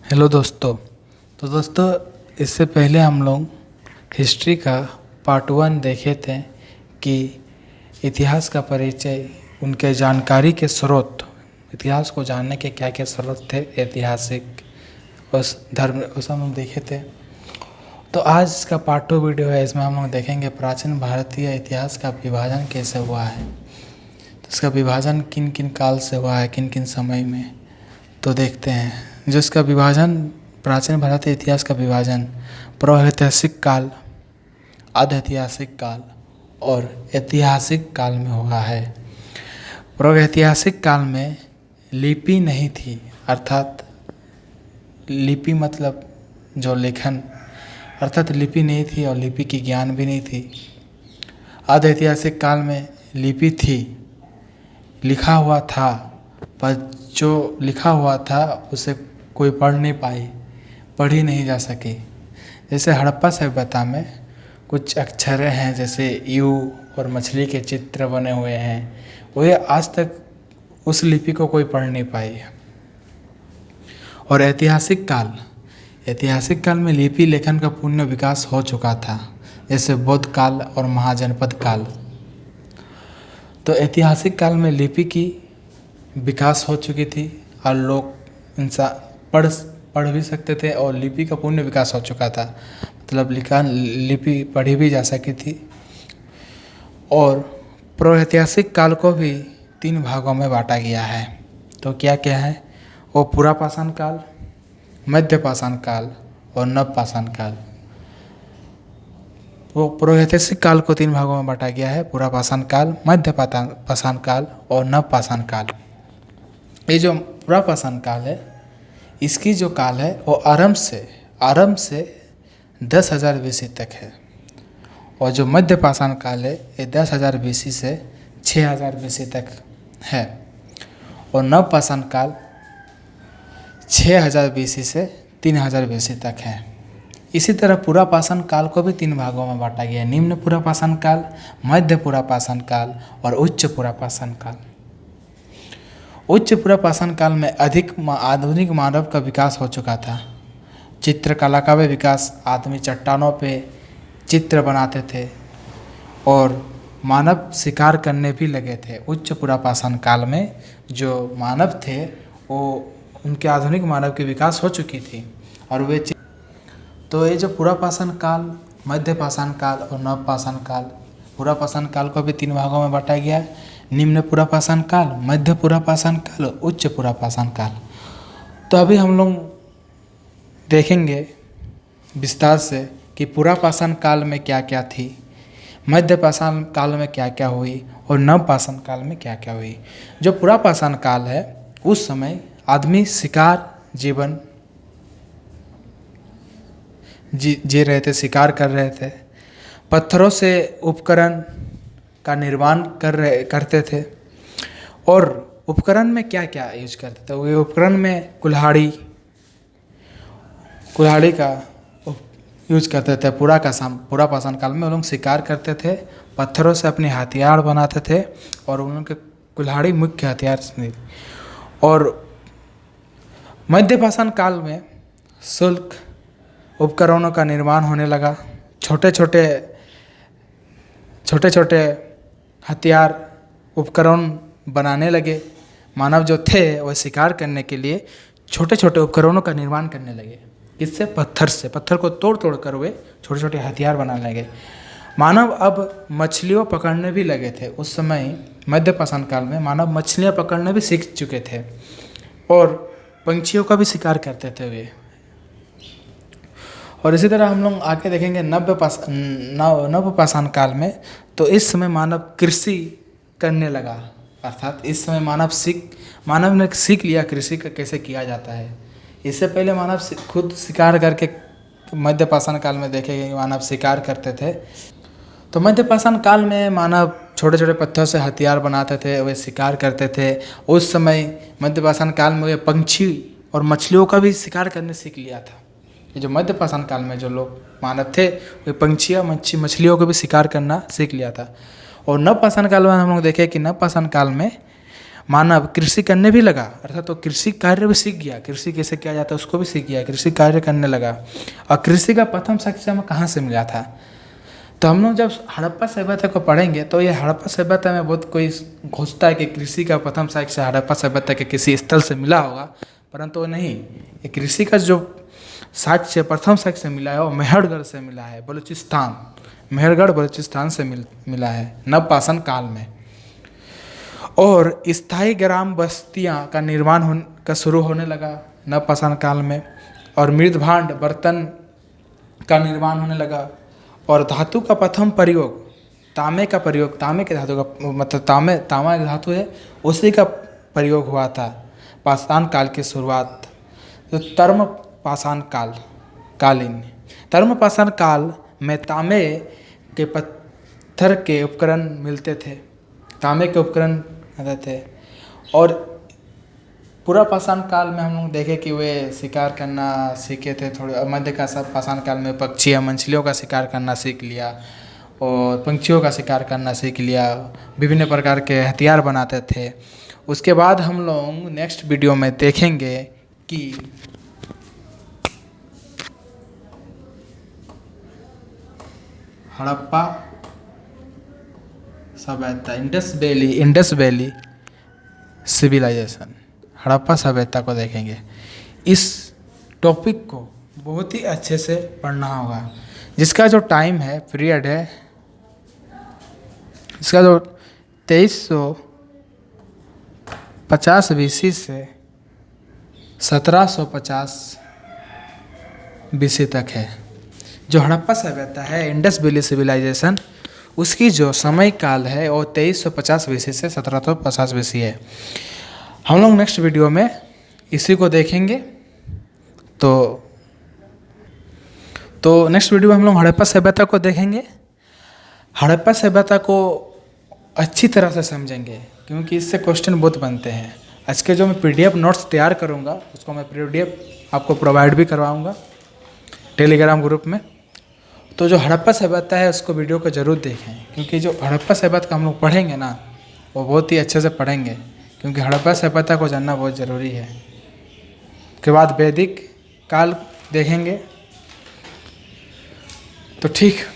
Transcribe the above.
Hello दोस्तों। तो दोस्तों, इससे पहले हम लोग हिस्ट्री का पार्ट 1 देखे थे कि इतिहास का परिचय, उनके जानकारी के स्रोत, इतिहास को जानने के क्या क्या स्रोत थे ऐतिहासिक, उस धर्म उस हम लोग देखे थे। तो आज इसका पार्ट 2 वीडियो है। इसमें हम लोग देखेंगे प्राचीन भारतीय इतिहास का विभाजन कैसे हुआ है। तो इसका विभाजन किन किन काल से हुआ है, किन किन समय में, तो देखते हैं। जो इसका विभाजन, प्राचीन भारतीय इतिहास का विभाजन प्रागैतिहासिक काल, आधैतिहासिक काल और ऐतिहासिक काल में हुआ है। प्रागैतिहासिक काल में लिपि नहीं थी, अर्थात लिपि मतलब जो लेखन, अर्थात लिपि नहीं थी और लिपि की ज्ञान भी नहीं थी। आधैतिहासिक काल में लिपि थी, लिखा हुआ था, पर जो लिखा हुआ था उसे कोई पढ़ नहीं पाई, पढ़ी नहीं जा सकी। जैसे हड़प्पा सभ्यता में कुछ अक्षरें हैं, जैसे यू और मछली के चित्र बने हुए हैं, वह आज तक उस लिपि को कोई पढ़ नहीं पाई है। और ऐतिहासिक काल में लिपि लेखन का पूर्ण विकास हो चुका था, जैसे बौद्ध काल और महाजनपद काल। तो ऐतिहासिक काल में लिपि की विकास हो चुकी थी और लोग इंसान पढ़ भी सकते थे और लिपि का पूर्ण विकास हो चुका था, मतलब लिपि पढ़ी भी जा सकी थी। और प्रागैतिहासिक काल को भी 3 भागों में बांटा गया है। तो क्या क्या है वो? पुरापाषाण काल, मध्यपाषाण काल और नवपाषाण काल। वो प्रागैतिहासिक काल को 3 भागों में बांटा गया है: पुरापाषाण काल, मध्यपाषाण काल और नवपाषाण काल। ये जो पुरापाषाण काल है, इसकी जो काल है वो आरंभ से 10,000 BC तक है। और जो मध्यपाषाण काल है ये 10,000 BC से 6,000 BC तक है। और नवपाषाण काल 6,000 BC से 3,000 BC तक है। इसी तरह पुरापाषाण काल को भी 3 भागों में बांटा गया है: निम्न पुरापाषाण काल, मध्य पुरापाषाण काल और उच्च पुरापाषाण काल। उच्च पुरापाषाण काल में अधिक आधुनिक मानव का विकास हो चुका था। चित्रकला का भी विकास, आदमी चट्टानों पे चित्र बनाते थे और मानव शिकार करने भी लगे थे। उच्च पुरापाषाण काल में जो मानव थे वो, उनके आधुनिक मानव की विकास हो चुकी थी और वे तो ये जो पुरापाषाण काल, मध्यपाषाण काल और नवपाषाण काल, पुरापाषाण काल को भी 3 भागों में बांटा गया है: निम्न पुरापाषाण काल, मध्य पुरापाषाण काल और उच्च पुरापाषाण काल। तो अभी हम लोग देखेंगे विस्तार से कि पुरापाषाण काल में क्या क्या थी, मध्यपाषाण काल में क्या क्या हुई और नवपाषाण काल में क्या क्या हुई। जो पुरापाषाण काल है, उस समय आदमी शिकार जीवन जी रहे थे, शिकार कर रहे थे। पत्थरों से उपकरण का निर्माण करते थे। और उपकरण में क्या क्या यूज करते थे? वो उपकरण में कुल्हाड़ी का यूज करते थे। पुरापाषाण काल में वो लोग शिकार करते थे, पत्थरों से अपने हथियार बनाते थे और उनके कुल्हाड़ी मुख्य हथियार थे। और मध्यपाषाण काल में शुल्क उपकरणों का निर्माण होने लगा। छोटे छोटे हथियार उपकरण बनाने लगे। मानव जो थे वह शिकार करने के लिए छोटे छोटे उपकरणों का निर्माण करने लगे। किससे? पत्थर को तोड़ कर वे छोटे छोटे हथियार बनाने लगे। मानव अब मछलियों पकड़ने भी लगे थे। उस समय मध्यपाषाण काल में मानव मछलियाँ पकड़ने भी सीख चुके थे और पंछियों का भी शिकार करते थे वे। और इसी तरह हम लोग आगे देखेंगे नवपाषाण काल में। तो इस समय मानव कृषि करने लगा, अर्थात इस समय मानव ने सीख लिया कृषि का कैसे किया जाता है। इससे पहले मानव खुद शिकार करके, मध्यपाषाण काल में देखेंगे मानव शिकार करते थे। तो मध्यपाषाण काल में मानव छोटे छोटे पत्थरों से हथियार बनाते थे, वे शिकार करते थे। उस समय मध्यपाषाण काल में वे पंछी और मछलियों का भी शिकार करने सीख लिया था। ये जो मध्यपाषाण काल में जो लोग मानव थे, वे पंछियाँ मछलियों को भी शिकार करना सीख लिया था। और नवपाषाण काल में हम लोग देखें कि नवपाषाण काल में मानव कृषि करने भी लगा, अर्थात तो कृषि कार्य भी सीख गया, कृषि कैसे किया जाता है उसको भी सीख गया, कृषि कार्य करने लगा। और कृषि का प्रथम साक्ष्य हमें कहाँ से मिला था? तो हम लोग जब हड़प्पा सभ्यता को पढ़ेंगे तो ये हड़प्पा सभ्यता में बहुत कोई घुसता है कि कृषि का प्रथम साक्ष्य हड़प्पा सभ्यता के किसी स्थल से मिला होगा, परंतु वो नहीं। ये कृषि का जो साक्ष्य प्रथम साक्ष्य मिला है वो मेहरगढ़ से मिला है, बलूचिस्तान, मेहरगढ़ बलूचिस्तान से मिला है नवपाषाण काल में। और स्थायी ग्राम बस्तियाँ का निर्माण का शुरू होने लगा नवपाषाण काल में, और मृद भांड बर्तन का निर्माण होने लगा। और धातु का प्रथम प्रयोग, तांबे का प्रयोग, तांबे के धातु का मतलब तांबा एक धातु है, उसी का प्रयोग हुआ था पाषाण काल की शुरुआत। तो तर्म पाषाण कालीन, तर्म पाषाण काल में तांबे के पत्थर के उपकरण मिलते थे, तांबे के उपकरण आते थे। और पूरा पाषाण काल में हम लोग देखे कि वे शिकार करना सीखे थे, थोड़े मध्य का सब पाषाण काल में पक्षी या मछलियों का शिकार करना सीख लिया, और पंछियों का शिकार करना सीख लिया, विभिन्न प्रकार के हथियार बनाते थे। उसके बाद हम लोग नेक्स्ट वीडियो में देखेंगे कि हड़प्पा सभ्यता, इंडस वैली सिविलाइजेशन, हड़प्पा सभ्यता को देखेंगे। इस टॉपिक को बहुत ही अच्छे से पढ़ना होगा, जिसका जो टाइम है, पीरियड है, इसका जो 2350 BC से 1750 BC तक है। जो हड़प्पा सभ्यता है, इंडस वैली सिविलाइजेशन, उसकी जो समय काल है वो 2350 BC से 1750 BC है। हम लोग नेक्स्ट वीडियो में इसी को देखेंगे। तो नेक्स्ट वीडियो में हम लोग हड़प्पा सभ्यता को देखेंगे। हड़प्पा सभ्यता को अच्छी तरह से समझेंगे, क्योंकि इससे क्वेश्चन बहुत बनते हैं। आज के जो मैं PDF नोट्स तैयार करूँगा, उसको मैं PDF आपको प्रोवाइड भी करवाऊँगा टेलीग्राम ग्रुप में। तो जो हड़प्पा सभ्यता है उसको वीडियो को ज़रूर देखें, क्योंकि जो हड़प्पा सभ्यता का हम लोग पढ़ेंगे ना, वो बहुत ही अच्छे से पढ़ेंगे, क्योंकि हड़प्पा सभ्यता को जानना बहुत ज़रूरी है। उसके बाद वैदिक काल देखेंगे। तो ठीक।